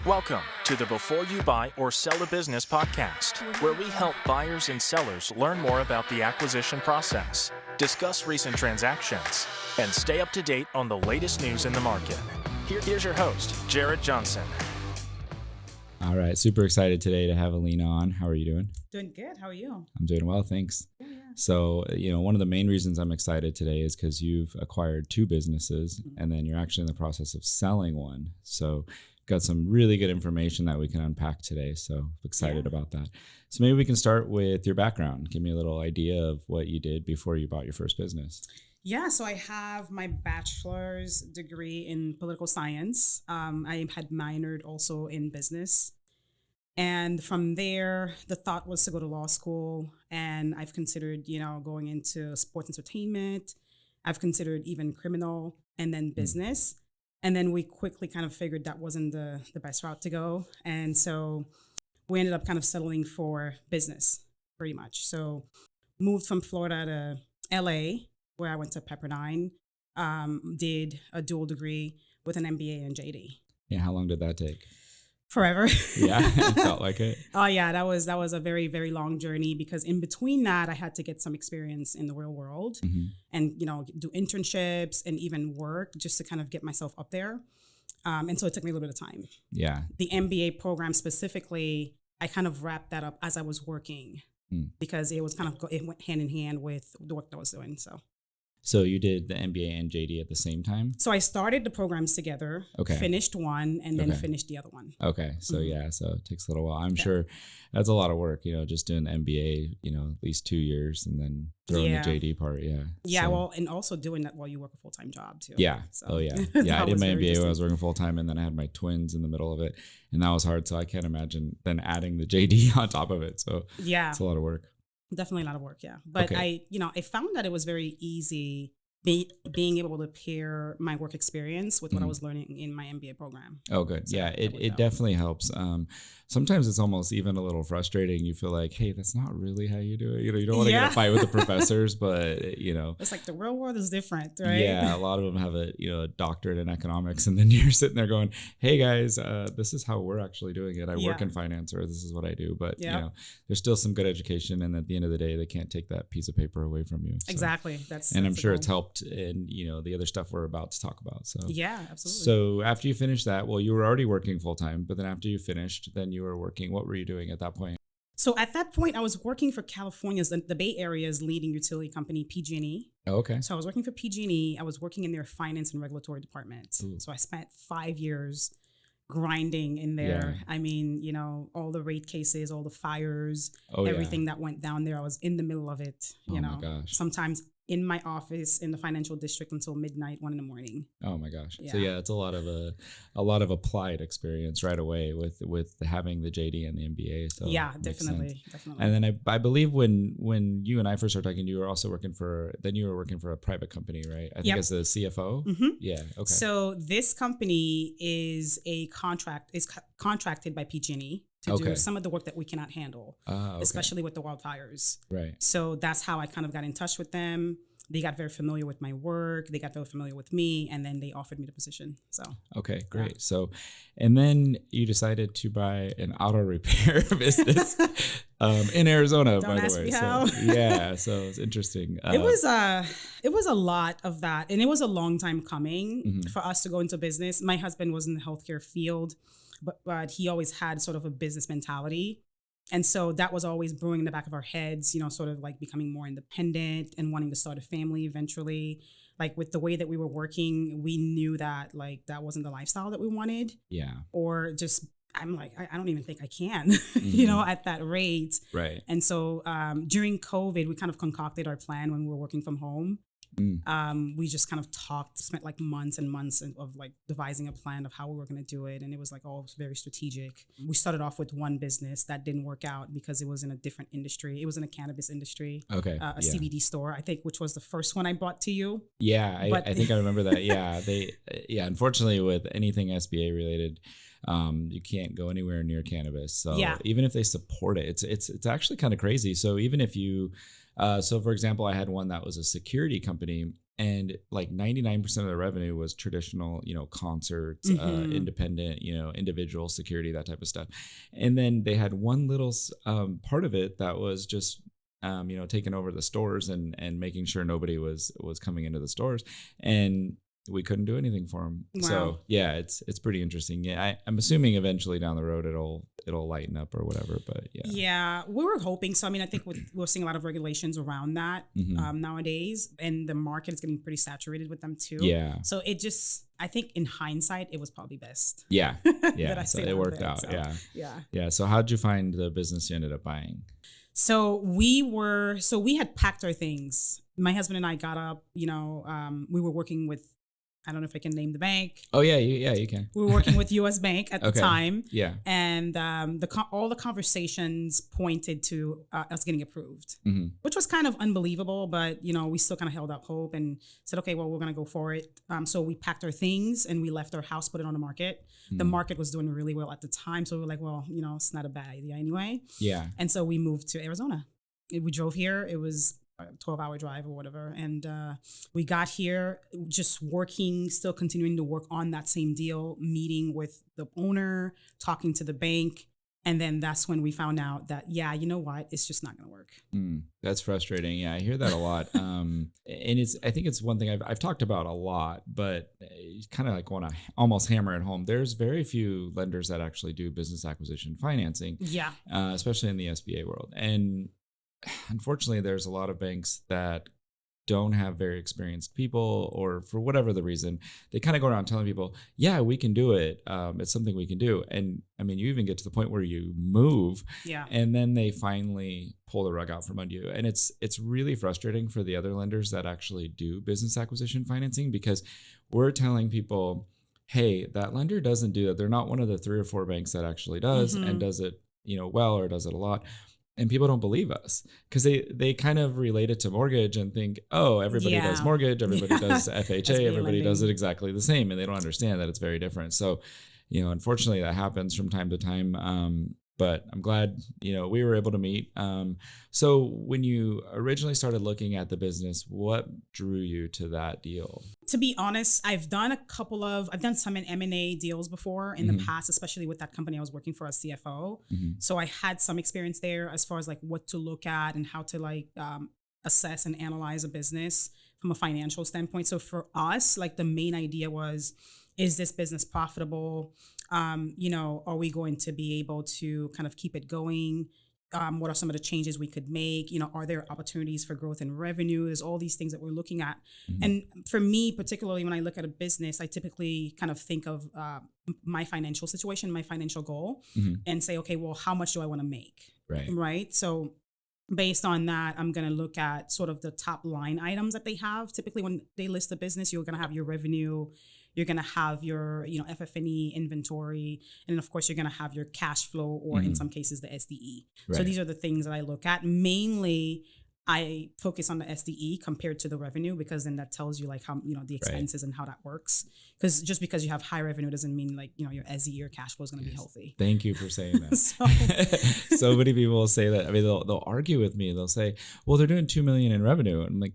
Welcome to the Before You Buy or Sell a Business podcast, where we help buyers and sellers learn more about the acquisition process, discuss recent transactions, and stay up to date on the latest news in the market. Here's your host, Jared Johnson. All right. Super excited today to have Alina on. How are you doing? Doing good. How are you? I'm doing well. Thanks. Yeah. So, one of the main reasons I'm excited today is because you've acquired two businesses and then you're actually in the process of selling one. So got some really good information that we can unpack today. So excited about that. So maybe we can start with your background. Give me a little idea of what you did before you bought your first business. Yeah, so I have my bachelor's degree in political science. I had minored also in business. And from there, the thought was to go to law school. And I've considered, going into sports entertainment. I've considered even criminal and then business. And then we quickly kind of figured that wasn't the best route to go. And so we ended up kind of settling for business pretty much. So moved from Florida to LA, where I went to Pepperdine, did a dual degree with an MBA and JD. Yeah. How long did that take? Forever. Yeah. It felt like it. Oh yeah. That was a very, very long journey because in between that, I had to get some experience in the real world and, do internships and even work just to kind of get myself up there. And so it took me a little bit of time. Yeah. The MBA program specifically, I kind of wrapped that up as I was working because it was it went hand in hand with the work that I was doing. So you did the MBA and JD at the same time? So I started the programs together, finished one, and then finished the other one. Okay. So so it takes a little while. I'm sure that's a lot of work, just doing the MBA, at least 2 years and then throwing the JD part. Yeah. Yeah. Well, and also doing that while you work a full-time job too. Yeah. So. Oh yeah. Yeah. I did my MBA when I was working full-time and then I had my twins in the middle of it and that was hard. So I can't imagine then adding the JD on top of it. So yeah, it's a lot of work. Definitely a lot of work, yeah. But I found that it was very easy being able to pair my work experience with what I was learning in my MBA program. Oh, good. So yeah, it definitely helps. Sometimes it's almost even a little frustrating. You feel like, hey, that's not really how you do it. You don't want to get a fight with the professors, but it's like the real world is different, right? Yeah, a lot of them have a doctorate in economics, and then you're sitting there going, hey guys, this is how we're actually doing it. I work in finance, or this is what I do. But there's still some good education, and at the end of the day, they can't take that piece of paper away from you. So. Exactly. I'm sure it's helped in the other stuff we're about to talk about. So yeah, absolutely. So after you finished that, well, you were already working full time, but then after you finished, then you were working. What were you doing at that point? So at that point, I was working for California's, the Bay Area's leading utility company, PG&E. Oh, okay. So I was working for PG&E. I was working in their finance and regulatory department. Ooh. So I spent 5 years grinding in there. Yeah. I mean, all the rate cases, all the fires, everything that went down there. I was in the middle of it, my gosh. Sometimes in my office in the financial district until midnight, 1 a.m. Oh my gosh. Yeah. So it's a lot of applied experience right away with having the JD and the MBA. So yeah, definitely. And then I believe when you and I first started talking, you were also working for a private company, right? I think as a CFO. Mm-hmm. Yeah. Okay. So this company is contracted by PG&E to do some of the work that we cannot handle, especially with the wildfires. Right. So that's how I kind of got in touch with them. They got very familiar with my work. They got very familiar with me, and then they offered me the position. So okay, great. Yeah. So, and then you decided to buy an auto repair business in Arizona. Don't by ask the way, me how. So it's interesting. It was a lot of that, and it was a long time coming for us to go into business. My husband was in the healthcare field, but he always had sort of a business mentality. And so that was always brewing in the back of our heads, sort of like becoming more independent and wanting to start a family eventually. Like with the way that we were working, we knew that like that wasn't the lifestyle that we wanted. Yeah. Or just, I'm like, I don't even think I can, at that rate. Right. And so during COVID, we kind of concocted our plan when we were working from home. We just kind of spent like months and months of like devising a plan of how we were going to do it. And it was like all very strategic. We started off with one business that didn't work out because it was in a different industry. It was in a cannabis industry, a CBD store, I think, which was the first one I brought to you. Yeah, I think I remember that. Yeah, unfortunately with anything SBA related, you can't go anywhere near cannabis. So even if they support it, it's actually kind of crazy. So even if you, so for example, I had one that was a security company And like 99% of the revenue was traditional, concerts, independent, individual security, that type of stuff. And then they had one little part of it that was just, taking over the stores and making sure nobody was coming into the stores. And we couldn't do anything for them. Wow. So yeah, it's pretty interesting. Yeah, I'm assuming eventually down the road it'll lighten up or whatever. But yeah. Yeah, we were hoping so. I mean, I think we're seeing a lot of regulations around that nowadays, and the market is getting pretty saturated with them too. Yeah. So I think in hindsight, it was probably best. Yeah. Yeah. I So stayed it out of worked it, out. so, Yeah. Yeah. Yeah. So how'd you find the business you ended up buying? So we had packed our things. My husband and I got up, we were working with, I don't know if I can name the bank. Oh yeah, you can. We were working with US Bank at the time. Yeah. And all the conversations pointed to us getting approved, which was kind of unbelievable, but we still kind of held out hope and said, okay, well, we're going to go for it. So we packed our things and we left our house, put it on the market. The market was doing really well at the time. So we were like, well, it's not a bad idea anyway. Yeah. And so we moved to Arizona. We drove here. It was a 12-hour drive or whatever. And we got here just still continuing to work on that same deal, meeting with the owner, talking to the bank. And then that's when we found out that, yeah, you know what? It's just not going to work. That's frustrating. Yeah, I hear that a lot. And I think it's one thing I've talked about a lot, but kind of like want to almost hammer it home. There's very few lenders that actually do business acquisition financing. Yeah. Especially in the SBA world. And unfortunately, there's a lot of banks that don't have very experienced people, or for whatever the reason, they kind of go around telling people, yeah, we can do it. It's something we can do. And I mean, you even get to the point where you move, and then they finally pull the rug out from under you. And it's really frustrating for the other lenders that actually do business acquisition financing, because we're telling people, hey, that lender doesn't do that. They're not one of the 3 or 4 banks that actually does and does it, well, or does it a lot. And people don't believe us because they kind of relate it to mortgage and think, oh, everybody does mortgage, everybody does FHA, everybody does it exactly the same. And they don't understand that it's very different. So, unfortunately that happens from time to time. But I'm glad, we were able to meet. So when you originally started looking at the business, what drew you to that deal? To be honest, I've done some M&A deals before in the past, especially with that company I was working for as CFO. So I had some experience there as far as like what to look at and how to assess and analyze a business from a financial standpoint. So for us, like the main idea was, is this business profitable? Are we going to be able to kind of keep it going? What are some of the changes we could make? Are there opportunities for growth in revenue? There's all these things that we're looking at. And for me, particularly when I look at a business, I typically kind of think of my financial situation, my financial goal, and say, okay, well, how much do I want to make? Right. So based on that, I'm going to look at sort of the top line items that they have. Typically when they list a business, you're going to have your revenue, you're going to have your, FF&E inventory. And then of course, you're going to have your cash flow, or in some cases, the SDE. So these are the things that I look at. Mainly, I focus on the SDE compared to the revenue, because then that tells you like how, the expenses and how that works. Because just because you have high revenue doesn't mean like, your SDE or cash flow is going to be healthy. Thank you for saying that. So many people will say that. I mean, they'll argue with me. They'll say, well, they're doing $2 million in revenue. And I'm like,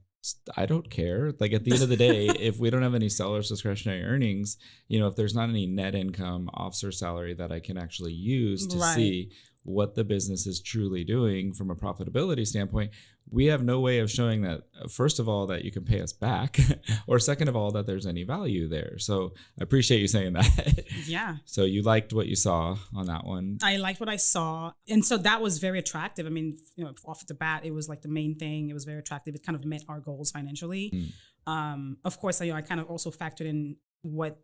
I don't care. Like at the end of the day, if we don't have any seller's discretionary earnings, if there's not any net income, officer salary that I can actually use to see what the business is truly doing from a profitability standpoint, we have no way of showing that, first of all, that you can pay us back, or second of all, that there's any value there. So I appreciate you saying that. Yeah. So you liked what you saw on that one. I liked what I saw. And so that was very attractive. I mean, off the bat, it was like the main thing. It was very attractive. It kind of met our goals financially. Of course, I kind of also factored in what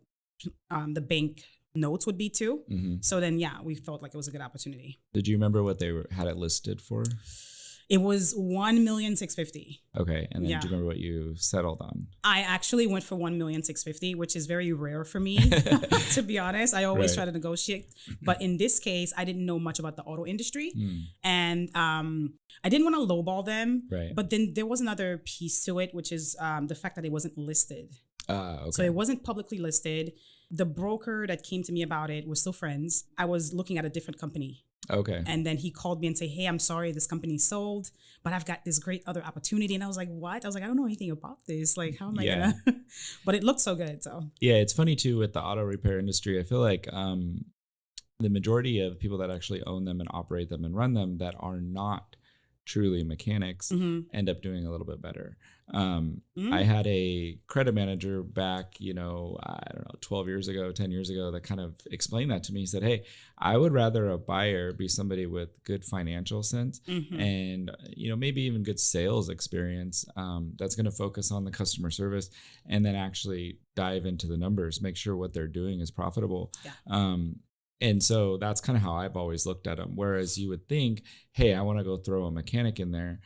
the bank notes would be too. So then, we felt like it was a good opportunity. Did you remember what they had it listed for? It was $1,650,000. Okay, and then do you remember what you settled on? I actually went for $1,650,000, which is very rare for me, to be honest. I always try to negotiate, but in this case, I didn't know much about the auto industry, and I didn't want to lowball them. But then there was another piece to it, which is the fact that it wasn't listed. Okay. So it wasn't publicly listed. The broker that came to me about it, we're still friends. I was looking at a different company. Okay. And then he called me and say, hey, I'm sorry, this company sold, but I've got this great other opportunity. And I was like, what? I was like, I don't know anything about this. Like, how am I Yeah. gonna? But it looked so good. So Yeah, it's funny too with the auto repair industry. I feel like the majority of people that actually own them and operate them and run them that are not truly mechanics end up doing a little bit better. I had a credit manager back, I don't know, 12 years ago, 10 years ago, that kind of explained that to me. He said, hey, I would rather a buyer be somebody with good financial sense and, maybe even good sales experience that's going to focus on the customer service and then actually dive into the numbers, make sure what they're doing is profitable. Yeah. And so that's kind of how I've always looked at them. Whereas you would think, hey, I want to go throw a mechanic in there,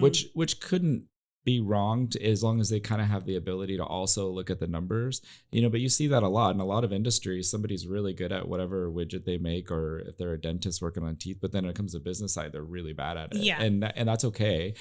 which couldn't be wrong as long as they kind of have the ability to also look at the numbers, but you see that a lot in a lot of industries. Somebody's really good at whatever widget they make, or if they're a dentist working on teeth, but then when it comes to business side, they're really bad at it. Yeah. And that's okay.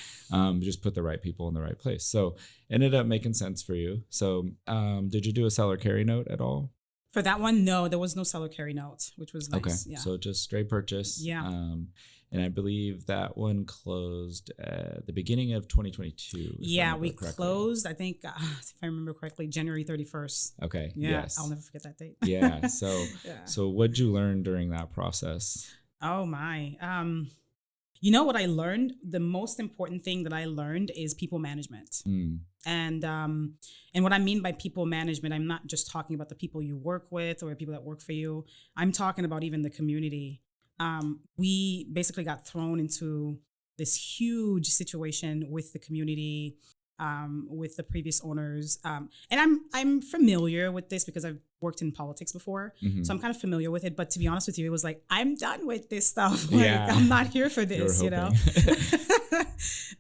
Just put the right people in the right place. So it ended up making sense for you. So did you do a seller carry note at all? For that one, no, there was no seller carry note, which was nice. Okay. Yeah. So just straight purchase. Yeah. And I believe that one closed at the beginning of 2022. Yeah, we closed, I think, if I remember correctly, January 31st. Okay. Yeah, yes. I'll never forget that date. Yeah. So, Yeah. So what'd you learn during that process? Oh my. You know what I learned? The most important thing that I learned is people management. And what I mean by people management, I'm not just talking about the people you work with or people that work for you. I'm talking about even the community. We basically got thrown into this huge situation with the community, with the previous owners. And I'm familiar with this because I've worked in politics before. So I'm kind of familiar with it. But to be honest with you, it was like, I'm done with this stuff. Like, I'm not here for this,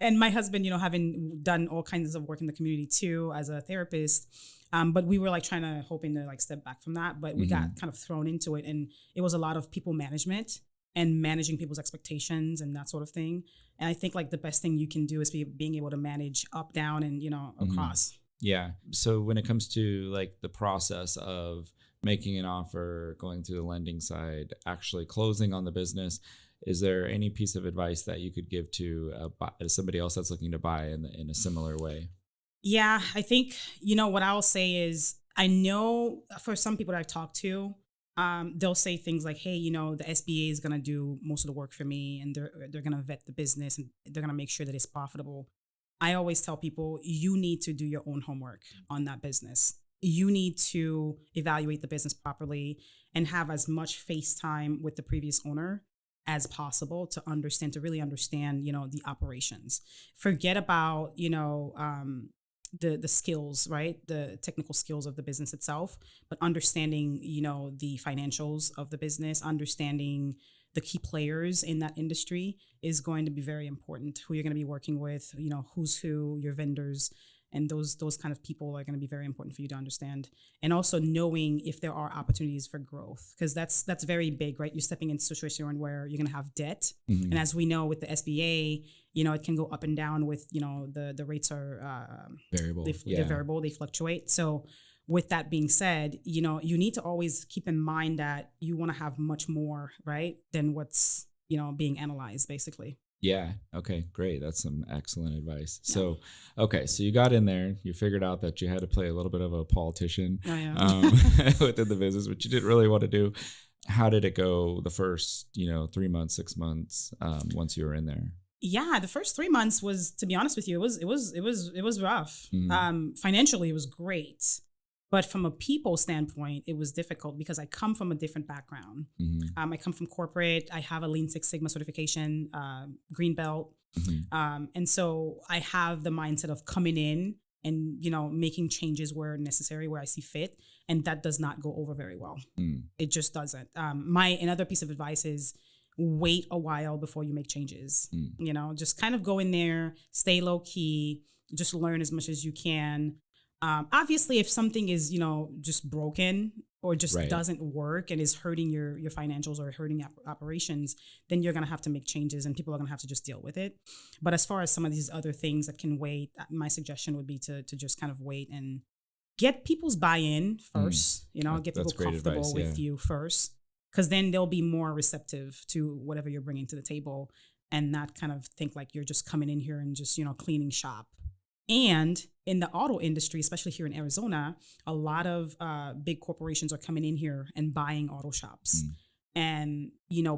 And my husband, having done all kinds of work in the community too, as a therapist. But we were like hoping to like step back from that, but we got kind of thrown into it. And it was a lot of people management and managing people's expectations and that sort of thing. And I think like the best thing you can do is being able to manage up, down, and, across. Yeah. So when it comes to like the process of making an offer, going through the lending side, actually closing on the business, is there any piece of advice that you could give to somebody else that's looking to buy in a similar way? Yeah, I think, what I'll say is, I know for some people that I've talked to, they'll say things like, hey, the SBA is going to do most of the work for me, and they're going to vet the business, and they're going to make sure that it's profitable. I always tell people, you need to do your own homework on that business. You need to evaluate the business properly and have as much face time with the previous owner as possible to really understand, the operations. Forget about, the skills, right? The technical skills of the business itself, but understanding, the financials of the business, understanding the key players in that industry is going to be very important. Who you're going to be working with, who's who, your vendors, and those kind of people are going to be very important for you to understand. And also knowing if there are opportunities for growth, because that's very big, right? You're stepping into a situation where you're going to have debt. And as we know with the SBA, it can go up and down with, the rates are variable. They're variable, they fluctuate. So with that being said, you need to always keep in mind that you want to have much more, right, than what's, being analyzed, basically. Yeah. Okay, great. That's some excellent advice. Yeah. So, okay. So you got in there, you figured out that you had to play a little bit of a politician within the business, which you didn't really want to do. How did it go the first, 3 months, 6 months, once you were in there? Yeah, the first 3 months was, to be honest with you, it was rough. Financially, it was great. But from a people standpoint, it was difficult because I come from a different background. I come from corporate. I have a Lean Six Sigma certification, green belt. And so I have the mindset of coming in and, making changes where necessary, where I see fit. And that does not go over very well. It just doesn't. Another piece of advice is wait a while before you make changes. Just kind of go in there, stay low key, just learn as much as you can. Obviously, if something is, just broken or just doesn't work and is hurting your financials or hurting operations, then you're going to have to make changes and people are going to have to just deal with it. But as far as some of these other things that can wait, my suggestion would be to just kind of wait and get people's buy-in first, get people That's great comfortable advice, with yeah. you first, because then they'll be more receptive to whatever you're bringing to the table and not kind of think like you're just coming in here and just, cleaning shop. And in the auto industry, especially here in Arizona, a lot of big corporations are coming in here and buying auto shops. And,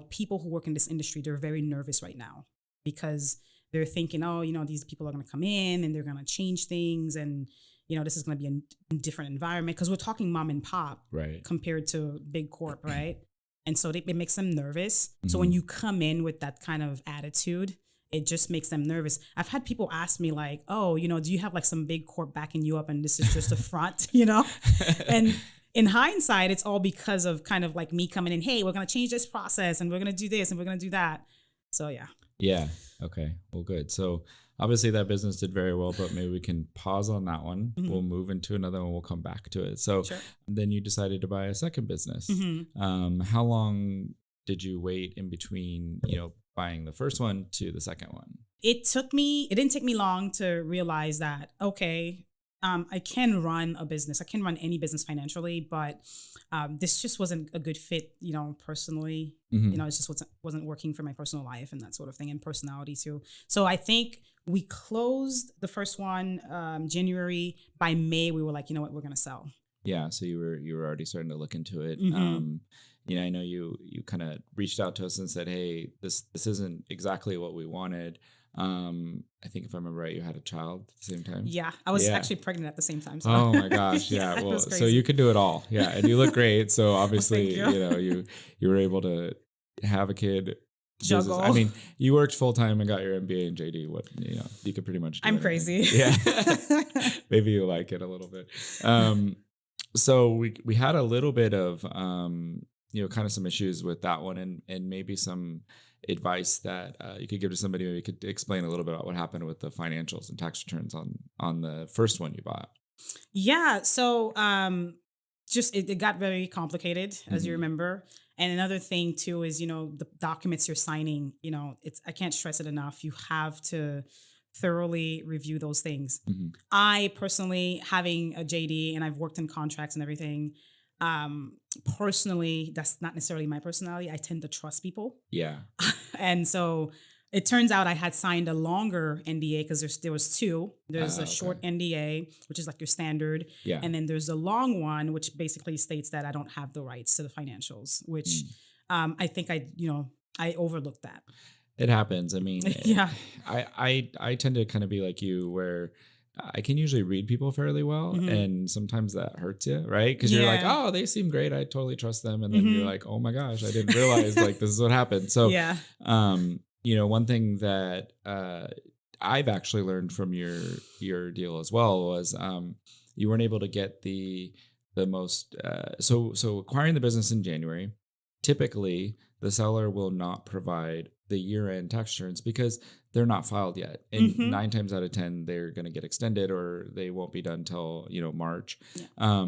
people who work in this industry, they're very nervous right now because they're thinking, oh, these people are going to come in and they're going to change things. And, this is going to be a different environment because we're talking mom and pop Right. compared to big corp, right? And so it makes them nervous. So when you come in with that kind of attitude, it just makes them nervous. I've had people ask me like, oh, do you have like some big corp backing you up and this is just a front, And in hindsight, it's all because of kind of like me coming in, hey, we're going to change this process and we're going to do this and we're going to do that. So, yeah. Yeah. Okay. Well, good. So obviously that business did very well, but maybe we can pause on that one. We'll move into another one. We'll come back to it. So then you decided to buy a second business. How long did you wait in between, buying the first one to the second one? It didn't take me long to realize that, okay, I can run a business. I can run any business financially, but this just wasn't a good fit, personally. It just wasn't working for my personal life and that sort of thing, and personality too. So I think we closed the first one January. By May, we were like, you know what, we're gonna sell. Yeah. So you were already starting to look into it. I know you kind of reached out to us and said, hey, this isn't exactly what we wanted. I think if I remember right, you had a child at the same time. Yeah, I was actually pregnant at the same time. So. Oh my gosh, yeah. Well, so you could do it all, yeah, and you look great. So obviously, you were able to have a kid. Juggle. I mean, you worked full time and got your MBA and JD. What you could pretty much do I'm anything. crazy. Yeah, maybe you like it a little bit. So we had a little bit of kind of some issues with that one, and maybe some advice that you could give to somebody. Maybe you could explain a little bit about what happened with the financials and tax returns on the first one you bought. Yeah. So just it got very complicated, as you remember. And another thing too is, the documents you're signing, I can't stress it enough. You have to thoroughly review those things. I personally, having a JD and I've worked in contracts and everything, personally, that's not necessarily my personality. I tend to trust people. Yeah. And so it turns out I had signed a longer NDA because there was two. There's a short NDA, which is like your standard. Yeah. And then there's a long one, which basically states that I don't have the rights to the financials, which I think I overlooked that. It happens. I mean, yeah. I tend to kind of be like you, where I can usually read people fairly well, and sometimes that hurts you, right? Because you're like, oh, they seem great, I totally trust them, and then you're like, oh my gosh, I didn't realize like this is what happened. So, one thing that I've actually learned from your deal as well was you weren't able to get the most. So acquiring the business in January, typically the seller will not provide the year-end tax returns because they're not filed yet. And 9 times out of 10, they're going to get extended or they won't be done till, March. Yeah.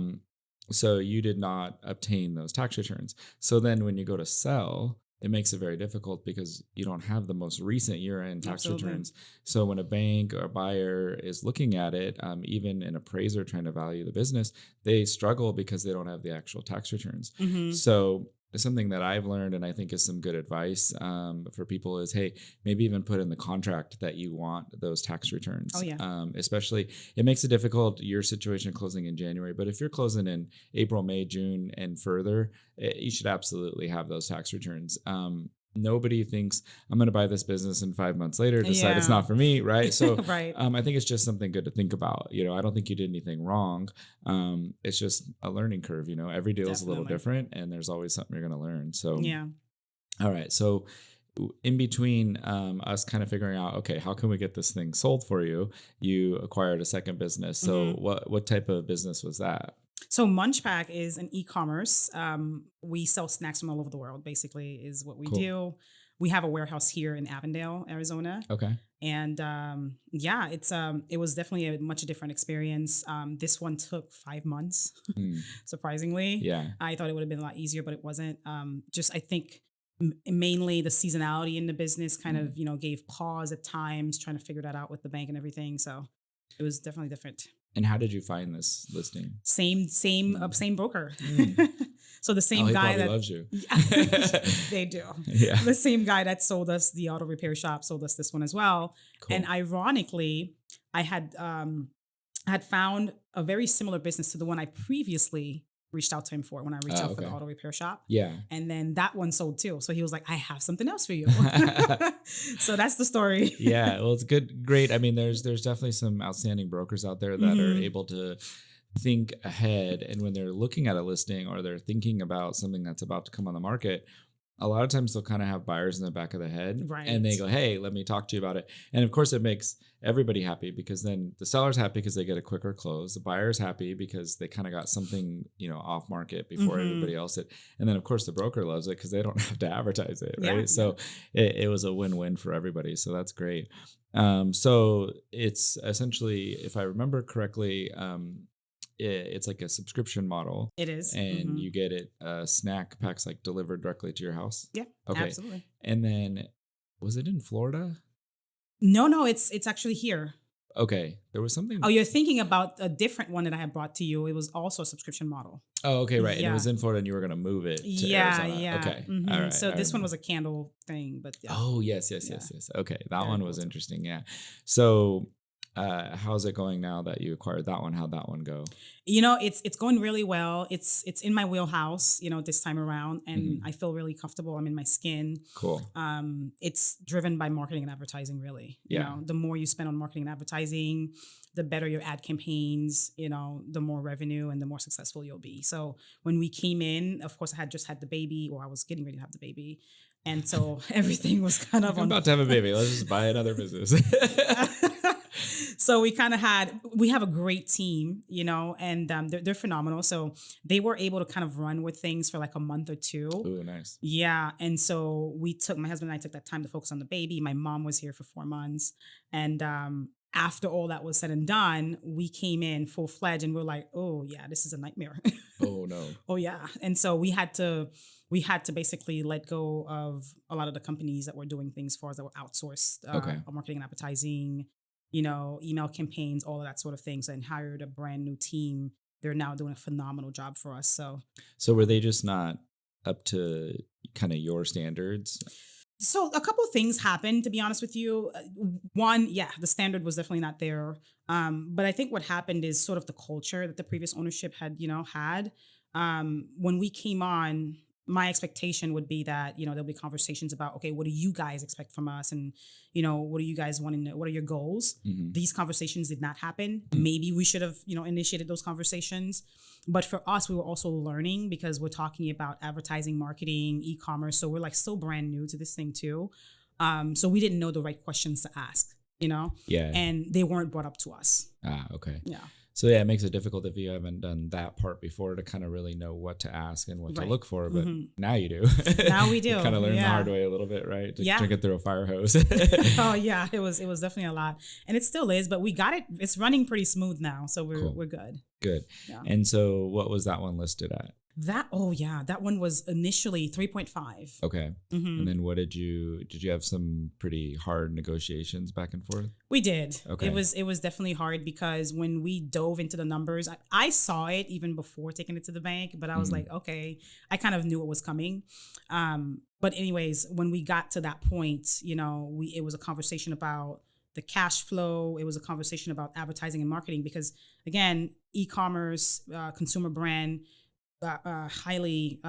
So you did not obtain those tax returns. So then when you go to sell, it makes it very difficult because you don't have the most recent year-end tax returns. So when a bank or a buyer is looking at it, even an appraiser trying to value the business, they struggle because they don't have the actual tax returns. So something that I've learned, and I think is some good advice for people, is, hey, maybe even put in the contract that you want those tax returns. Oh, yeah. Especially, it makes it difficult, your situation closing in January, but if you're closing in April, May, June, and further, you should absolutely have those tax returns. Nobody thinks I'm going to buy this business and 5 months later decide it's not for me, right? So right. I think it's just something good to think about. I don't think you did anything wrong. It's just a learning curve. Every deal is a little different, and there's always something you're going to learn. So yeah. All right. So in between us kind of figuring out, okay, how can we get this thing sold for you? You acquired a second business. So what type of business was that? So Munchpack is an e-commerce. We sell snacks from all over the world, basically, is what we do. We have a warehouse here in Avondale, Arizona. Okay. And it was definitely a much different experience. This one took 5 months, surprisingly. Yeah. I thought it would have been a lot easier, but it wasn't. I think mainly the seasonality in the business kind of, gave pause at times, trying to figure that out with the bank and everything. So it was definitely different. And how did you find this listing? Same broker. So the Oh, same he guy probably that loves you. they do. Yeah. The same guy that sold us the auto repair shop sold us this one as well. Cool. And ironically, I had found a very similar business to the one I previously reached out to him for when I reached out for the auto repair shop. Yeah. And then that one sold too. So he was like, I have something else for you. So that's the story. Yeah. Well, it's great. I mean, there's definitely some outstanding brokers out there that are able to think ahead. And when they're looking at a listing or they're thinking about something that's about to come on the market, a lot of times they'll kind of have buyers in the back of the head, Right. and they go, hey, let me talk to you about it. And of course it makes everybody happy, because then the seller's happy because they get a quicker close. The buyer's happy because they kind of got something, off market before everybody else did. And then of course the broker loves it because they don't have to advertise it. Right. Yeah. So it was a win-win for everybody. So that's great. So it's essentially, if I remember correctly, it's like a subscription model. It is. And you get it snack packs like delivered directly to your house. Yeah, okay. Absolutely. And then was it in Florida? No, it's actually here. Okay. There was something. Oh, you're thinking about a different one that I had brought to you. It was also a subscription model. Oh, okay, right. Yeah. And it was in Florida and you were going to move it to Arizona. Yeah. Okay. Mhm. All right. So this one was a candle thing, but yeah. Oh, yes. Okay. That Very one cool was too. interesting. Yeah. So how's it going now that you acquired that one? How'd that one go? It's going really well. It's in my wheelhouse, this time around, and I feel really comfortable. I'm in my skin. Cool. It's driven by marketing and advertising, really. Yeah. The more you spend on marketing and advertising, the better your ad campaigns, the more revenue and the more successful you'll be. So when we came in, of course, I had just had the baby, or I was getting ready to have the baby. And so everything was kind of I'm about to have a baby. Let's just buy another business. So we have a great team, and they're phenomenal. So they were able to kind of run with things for like a month or two. Oh, nice. Yeah. And so my husband and I took that time to focus on the baby. My mom was here for 4 months. And after all that was said and done, we came in full fledged and we're like, oh yeah, this is a nightmare. Oh no. Oh yeah. And so we had to basically let go of a lot of the companies that were doing things for us that were outsourced, marketing and advertising, email campaigns, all of that sort of things, and hired a brand new team. They're now doing a phenomenal job for us. So were they just not up to kind of your standards? So a couple of things happened, to be honest with you. One, the standard was definitely not there. But I think what happened is sort of the culture that the previous ownership had. When we came on, my expectation would be that, there'll be conversations about, okay, what do you guys expect from us? And, what do you guys want to know? What are your goals? These conversations did not happen. Maybe we should have, initiated those conversations. But for us, we were also learning because we're talking about advertising, marketing, e-commerce. So we're like so brand new to this thing too. So we didn't know the right questions to ask, Yeah. and they weren't brought up to us. Okay. Yeah. So yeah, it makes it difficult if you haven't done that part before to kind of really know what to ask and what to look for. But now you do. Now we do. You kind of learn the hard way a little bit, right? To drink it through a fire hose. Oh yeah, it was definitely a lot, and it still is. But we got it. It's running pretty smooth now, so we're good. Good. Yeah. And so, what was that one listed at? That one was initially 3.5. Okay. And then what did you have some pretty hard negotiations back and forth? We did. Okay. It was definitely hard because when we dove into the numbers, I saw it even before taking it to the bank, but I was like, okay, I kind of knew it was coming. But anyways, when we got to that point, it was a conversation about the cash flow. It was a conversation about advertising and marketing because again, e-commerce, consumer brand, highly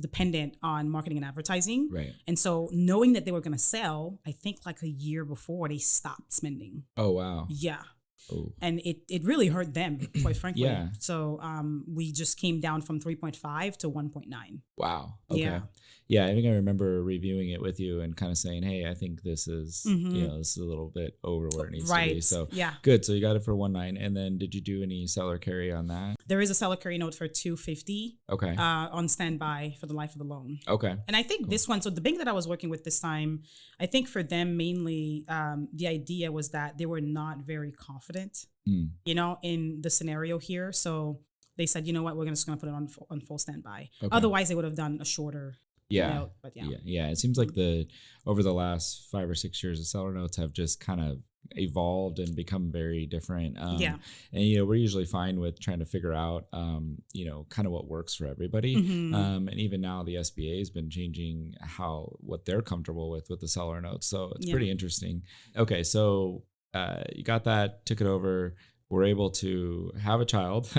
dependent on marketing and advertising. Right. And so knowing that they were going to sell, I think like a year before they stopped spending. Oh, wow. Yeah. Oh. And it really hurt them, quite frankly. Yeah. So we just came down from 3.5 to 1.9. Wow. Okay. Yeah. Yeah, I think I remember reviewing it with you and kind of saying, "Hey, I think this is, this is a little bit over where it needs to be." So yeah, good. So you got it for 1.9, and then did you do any seller carry on that? There is a seller carry note for 250. Okay. On standby for the life of the loan. Okay. And I think this one, so the bank that I was working with this time, I think for them mainly, the idea was that they were not very confident, in the scenario here. So they said, you know what, we're just going to put it on full standby. Okay. Otherwise, they would have done a shorter Yeah. note, but yeah. Yeah. It seems like over the last 5 or 6 years, the seller notes have just kind of evolved and become very different. Yeah. And we're usually fine with trying to figure out, kind of what works for everybody. Mhm. And even now the SBA has been changing what they're comfortable with the seller notes. So it's pretty interesting. Okay. So you got that, took it over. We're able to have a child,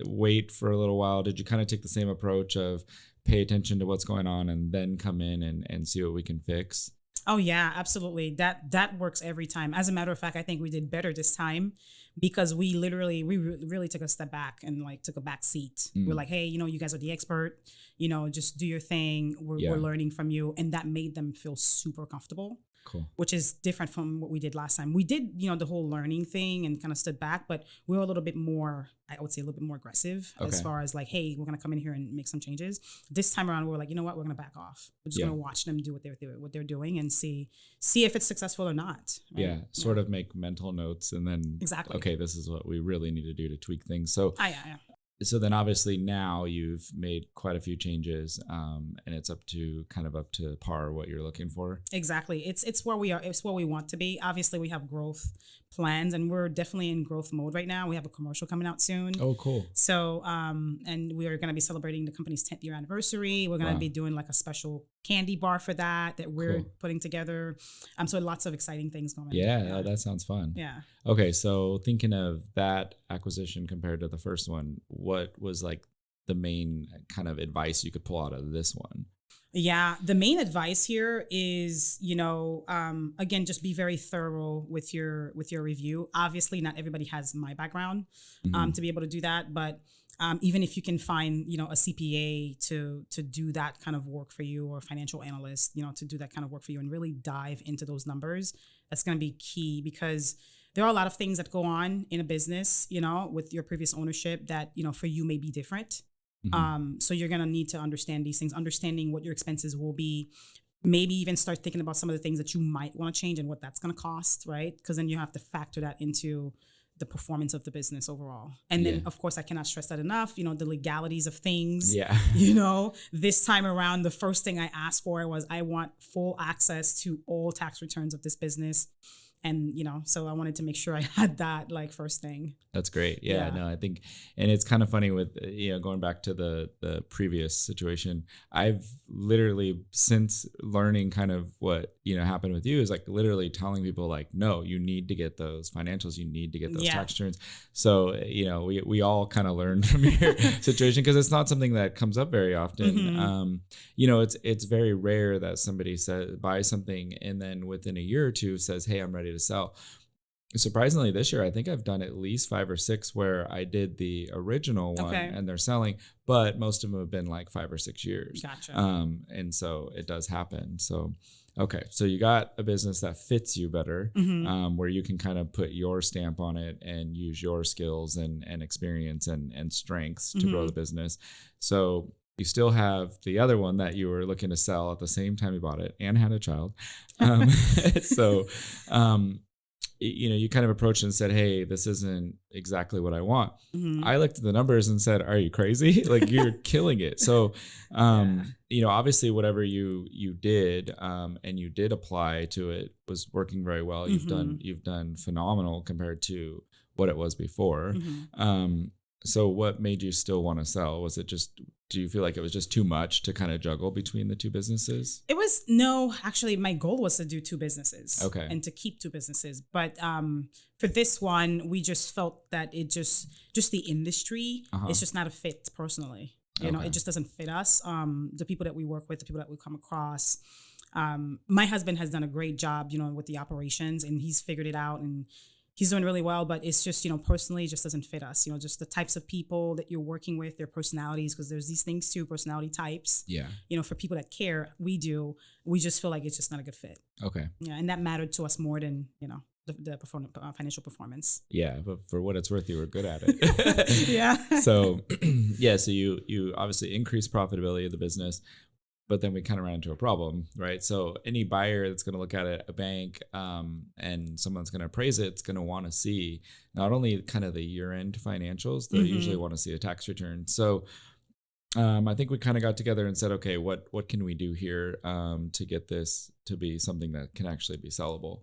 wait for a little while. Did you kind of take the same approach of pay attention to what's going on and then come in and see what we can fix? Oh yeah, absolutely. That works every time. As a matter of fact, I think we did better this time because we really took a step back and like took a back seat. We're like, hey, you guys are the expert. Just do your thing. We're learning from you, and that made them feel super comfortable. Cool. Which is different from what we did last time. We did, the whole learning thing and kind of stood back, but we were a little bit more, I would say a little bit more aggressive as far as like, hey, we're going to come in here and make some changes. This time around, we're like, you know what, we're going to back off. We're just going to watch them do what they're doing and see if it's successful or not. Right? Yeah. Sort of make mental notes and then, exactly. Okay, this is what we really need to do to tweak things. So, yeah. So then obviously now you've made quite a few changes, and it's up to par what you're looking for. Exactly. It's where we are. It's where we want to be. Obviously we have growth plans and we're definitely in growth mode right now. We have a commercial coming out soon. Oh, cool. So, and we are going to be celebrating the company's 10th year anniversary. We're going to be doing like a special candy bar for that we're putting together. So lots of exciting things going on. Yeah, that sounds fun. Yeah. Okay. So thinking of that acquisition compared to the first one, what was like the main kind of advice you could pull out of this one? Yeah, the main advice here is, again, just be very thorough with your review. Obviously, not everybody has my background to be able to do that, but even if you can find, a CPA to do that kind of work for you, or a financial analyst, to do that kind of work for you and really dive into those numbers, that's going to be key because there are a lot of things that go on in a business, with your previous ownership that, for you may be different. So you're going to need to understand these things, understanding what your expenses will be, maybe even start thinking about some of the things that you might want to change and what that's going to cost, right? Because then you have to factor that into the performance of the business overall. And then, of course, I cannot stress that enough, the legalities of things. Yeah. This time around, the first thing I asked for was I want full access to all tax returns of this business. And, so I wanted to make sure I had that like first thing. That's great. Yeah, no, I think, and it's kind of funny with, going back to the previous situation, I've literally since learning kind of what, happened with you is like literally telling people like, no, you need to get those financials. You need to get those tax returns. So, we all kind of learned from your situation because it's not something that comes up very often. It's very rare that somebody buys something and then within a year or two says, hey, I'm ready to sell. Surprisingly, this year, I think I've done at least 5 or 6 where I did the original one and they're selling, but most of them have been like 5 or 6 years. Gotcha. And so it does happen. So, okay. So you got a business that fits you better, where you can kind of put your stamp on it and use your skills and experience and strengths to grow the business. So you still have the other one that you were looking to sell at the same time you bought it and had a child. You kind of approached and said, hey, this isn't exactly what I want. I looked at the numbers and said, are you crazy? Like you're killing it. So, obviously whatever you did and you did apply to it was working very well. You've done phenomenal compared to what it was before. So what made you still want to sell? Was it do you feel like it was just too much to kind of juggle between the two businesses? No, actually my goal was to do 2 businesses. Okay. And to keep 2 businesses. But for this one, we just felt that it just the industry, it's just not a fit personally. It just doesn't fit us. The people that we work with, the people that we come across. My husband has done a great job, with the operations and he's figured it out and he's doing really well, but it's just, personally, it just doesn't fit us. Just the types of people that you're working with, their personalities, because there's these things too, personality types. Yeah. For people that care, we just feel like it's just not a good fit. Okay. Yeah. And that mattered to us more than, the financial performance. Yeah. But for what it's worth, you were good at it. Yeah. So, so you obviously increased profitability of the business. But then we kind of ran into a problem, right? So any buyer that's going to look at it, a bank, and someone's going to appraise it, it's going to want to see not only kind of the year-end financials, they usually want to see a tax return. So I think we kind of got together and said, okay, what can we do here to get this to be something that can actually be sellable?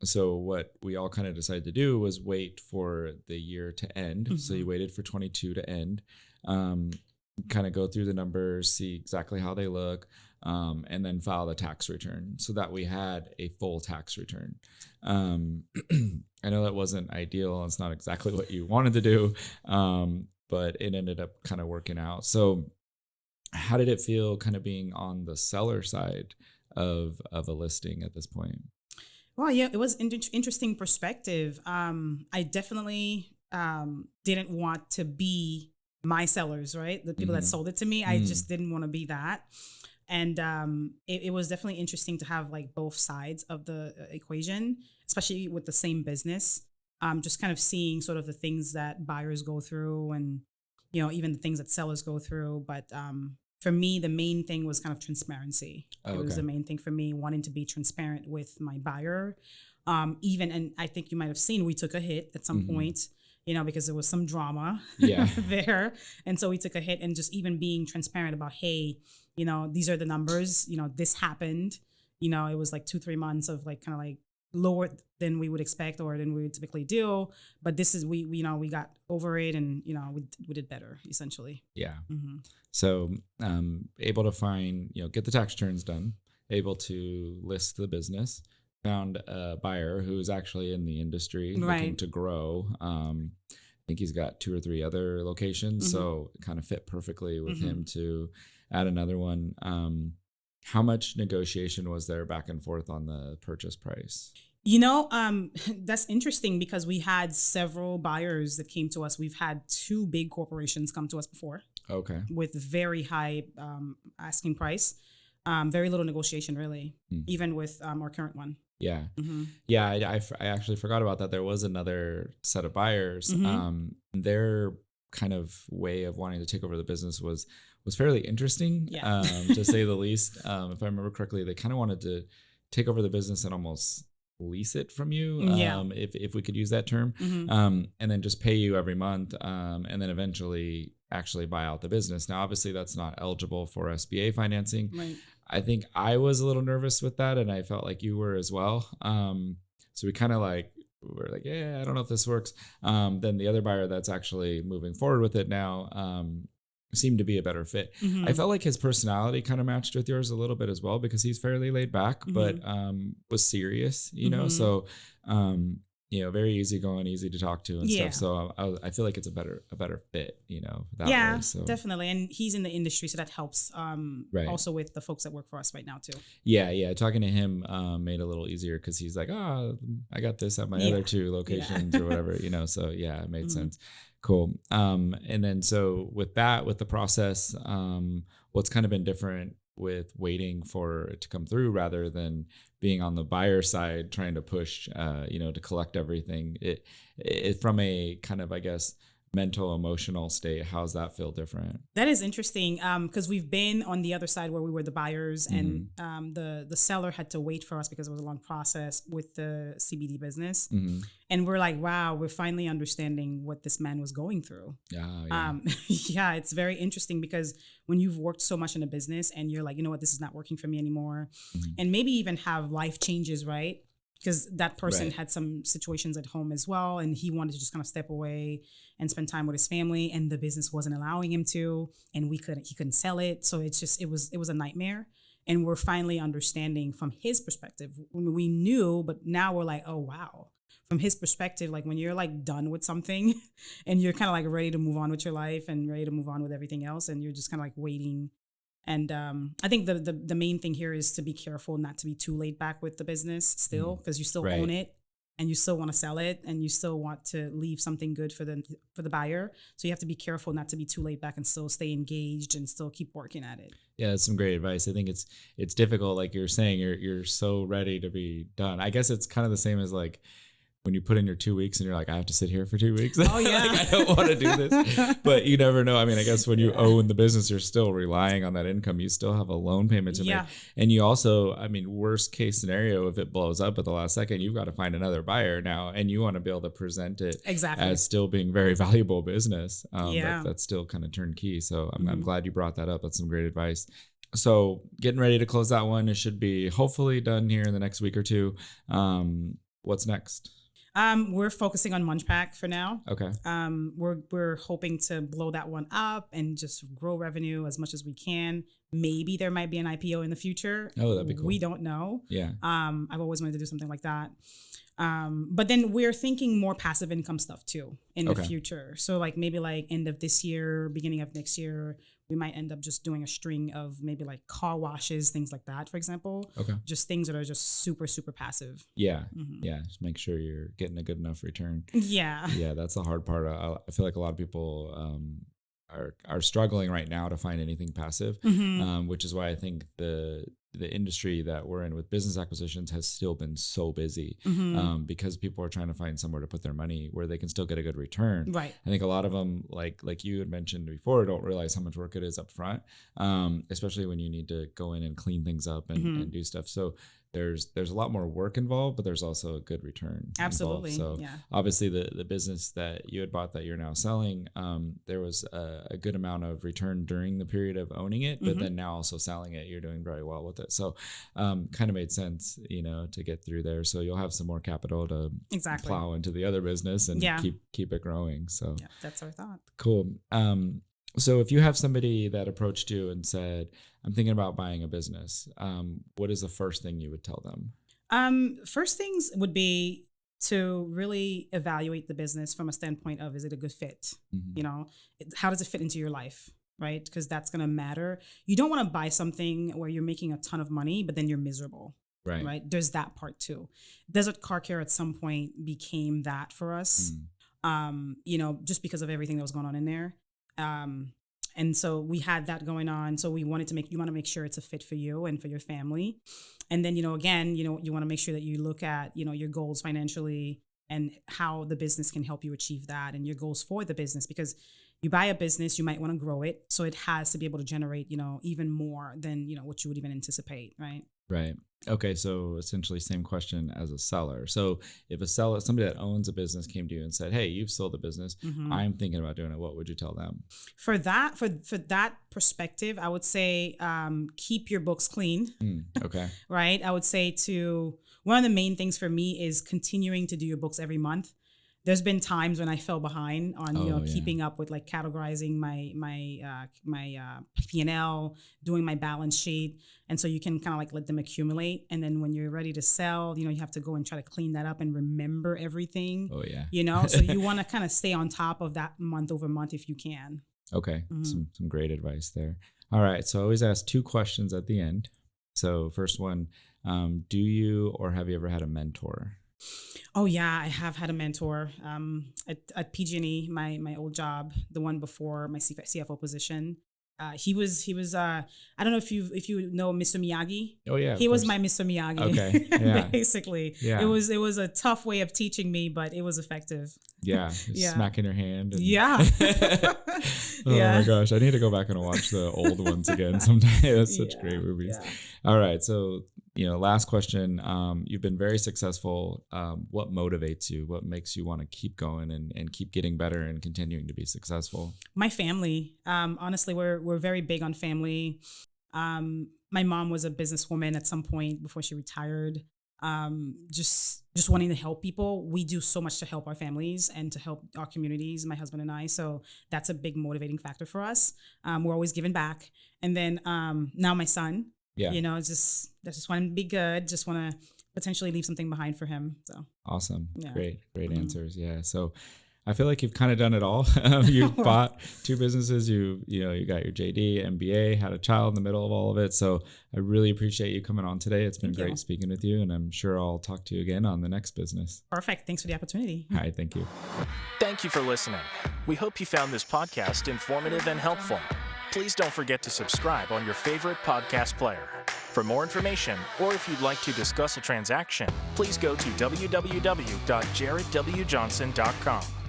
So what we all kind of decided to do was wait for the year to end. So you waited for 22 to end, kind of go through the numbers, see exactly how they look, and then file the tax return so that we had a full tax return. I know that wasn't ideal. It's not exactly what you wanted to do, but it ended up kind of working out. So how did it feel kind of being on the seller side of a listing at this point? Well, yeah, it was interesting perspective. I definitely didn't want to be my sellers, right? The people that sold it to me. I just didn't want to be that. And it was definitely interesting to have like both sides of the equation, especially with the same business. Just kind of seeing sort of the things that buyers go through and, even the things that sellers go through. But for me, the main thing was kind of transparency. It was the main thing for me, wanting to be transparent with my buyer. And I think you might have seen, we took a hit at some point, because there was some drama there. And so we took a hit, and just even being transparent about, hey, these are the numbers, this happened, it was like 2-3 months of like, kind of like lower than we would expect or than we would typically do. But this is, we got over it, and, we did better essentially. Yeah. So, able to find, get the tax returns done, able to list the business, found a buyer who's actually in the industry looking to grow. I think he's got 2 or 3 other locations, so it kind of fit perfectly with him to add another one. How much negotiation was there back and forth on the purchase price? That's interesting because we had several buyers that came to us. We've had 2 big corporations come to us before. Okay. With very high asking price, very little negotiation really, even with our current one. Yeah. Yeah. I actually forgot about that. There was another set of buyers. Their kind of way of wanting to take over the business was fairly interesting, to say the least. If I remember correctly, they kind of wanted to take over the business and almost lease it from you, if we could use that term, and then just pay you every month, and then eventually actually buy out the business. Now, obviously, that's not eligible for SBA financing. Right. I think I was a little nervous with that, and I felt like you were as well. So we kind of we're like, yeah, I don't know if this works. Then the other buyer that's actually moving forward with it now seemed to be a better fit. I felt like his personality kind of matched with yours a little bit as well, because he's fairly laid back, but was serious, so very easy to talk to and stuff. So I feel like it's a better fit, that way. So. Definitely. And he's in the industry, so that helps also with the folks that work for us right now too. Yeah. Talking to him made it a little easier, because he's like, I got this at my other 2 locations or whatever, so it made sense. Cool. And then so with the process, what's kind of been different with waiting for it to come through rather than being on the buyer side, trying to push, to collect everything? It from a kind of, I guess, mental, emotional state, how's that feel different? That is interesting, because we've been on the other side where we were the buyers, and the seller had to wait for us because it was a long process with the CBD business. And we're like, wow, we're finally understanding what this man was going through. It's very interesting, because when you've worked so much in a business and you're like, you know what, this is not working for me anymore, and maybe even have life changes, right? Because that person had some situations at home as well, and he wanted to just kind of step away and spend time with his family, and the business wasn't allowing him to, and he couldn't sell it. So it was a nightmare. And we're finally understanding from his perspective. We knew, but now we're like, oh wow. From his perspective, like when you're like done with something and you're kind of like ready to move on with your life and ready to move on with everything else, and you're just kind of like waiting. And I think the main thing here is to be careful not to be too laid back with the business still, because you still own it and you still want to sell it and you still want to leave something good for the buyer. So you have to be careful not to be too laid back and still stay engaged and still keep working at it. Yeah, that's some great advice. I think it's difficult, like you're saying, you're so ready to be done. I guess it's kind of the same as like when you put in your 2 weeks and you're like, I have to sit here for 2 weeks. Oh yeah. Like, I don't want to do this, but you never know. I mean, I guess when you own the business, you're still relying on that income. You still have a loan payment to make. And you also, I mean, worst case scenario, if it blows up at the last second, you've got to find another buyer now, and you want to be able to present it as still being very valuable business. That's still kind of turnkey. So I'm glad you brought that up. That's some great advice. So getting ready to close that one. It should be hopefully done here in the next week or two. What's next? We're focusing on Munchpack for now. Okay. We're hoping to blow that one up and just grow revenue as much as we can. Maybe there might be an IPO in the future. Oh, that'd be cool. We don't know. Yeah. I've always wanted to do something like that. But then we're thinking more passive income stuff too in the future. So like maybe like end of this year, beginning of next year, we might end up just doing a string of maybe like car washes, things like that, for example. Okay. Just things that are just super, super passive. Yeah. Yeah. Just make sure you're getting a good enough return. Yeah. Yeah. That's the hard part. I feel like a lot of people are struggling right now to find anything passive, which is why I think the industry that we're in with business acquisitions has still been so busy, because people are trying to find somewhere to put their money where they can still get a good return. Right. I think a lot of them, like you had mentioned before, don't realize how much work it is up front, especially when you need to go in and clean things up and do stuff. So there's a lot more work involved, but there's also a good return. Absolutely. Involved. So obviously the business that you had bought that you're now selling, there was a good amount of return during the period of owning it, but then now also selling it, you're doing very well with it. So kind of made sense, to get through there. So you'll have some more capital to plow into the other business and keep it growing. So that's our thought. Cool. So if you have somebody that approached you and said, I'm thinking about buying a business, what is the first thing you would tell them? First things would be to really evaluate the business from a standpoint of, is it a good fit? How does it fit into your life? Right? Because that's going to matter. You don't want to buy something where you're making a ton of money, but then you're miserable. Right. There's that part too. Desert Car Care at some point became that for us, just because of everything that was going on in there. And so we had that going on. So you want to make sure it's a fit for you and for your family. And then, you want to make sure that you look at, your goals financially and how the business can help you achieve that, and your goals for the business, because you buy a business, you might want to grow it. So it has to be able to generate, even more than, what you would even anticipate. Right. Right. Okay. So essentially same question as a seller. So if a seller, somebody that owns a business came to you and said, hey, you've sold a business, I'm thinking about doing it, what would you tell them? For that perspective, I would say, keep your books clean. Okay. Right. I would say one of the main things for me is continuing to do your books every month. There's been times when I fell behind on, keeping up with like categorizing my P&L, doing my balance sheet. And so you can kind of like let them accumulate. And then when you're ready to sell, you have to go and try to clean that up and remember everything. Oh yeah. So you want to kind of stay on top of that month over month if you can. Okay. Some great advice there. All right. So I always ask 2 questions at the end. So first one, do you or have you ever had a mentor? Oh yeah, I have had a mentor at PG&E, my old job, the one before my CFO position. He was I don't know if you know Mr. Miyagi. Oh yeah, he was my Mr. Miyagi. Okay, yeah. Basically, yeah. It was a tough way of teaching me, but it was effective. Yeah, smacking your hand. Oh my gosh, I need to go back and watch the old ones again sometime. That's such great movies. Yeah. All right, so last question. You've been very successful. What motivates you? What makes you want to keep going and keep getting better and continuing to be successful? My family. Honestly, we're very big on family. My mom was a businesswoman at some point before she retired. Just wanting to help people. We do so much to help our families and to help our communities, my husband and I. So that's a big motivating factor for us. We're always giving back. And then now my son. Yeah. Just want to be good. Just want to potentially leave something behind for him. So awesome. Yeah. Great answers. Yeah. So I feel like you've kind of done it all. You've bought 2 businesses. You got your JD, MBA, had a child in the middle of all of it. So I really appreciate you coming on today. It's been great speaking with you, and I'm sure I'll talk to you again on the next business. Perfect. Thanks for the opportunity. All right. Thank you. Thank you for listening. We hope you found this podcast informative and helpful. Please don't forget to subscribe on your favorite podcast player. For more information, or if you'd like to discuss a transaction, please go to www.jaredwjohnson.com.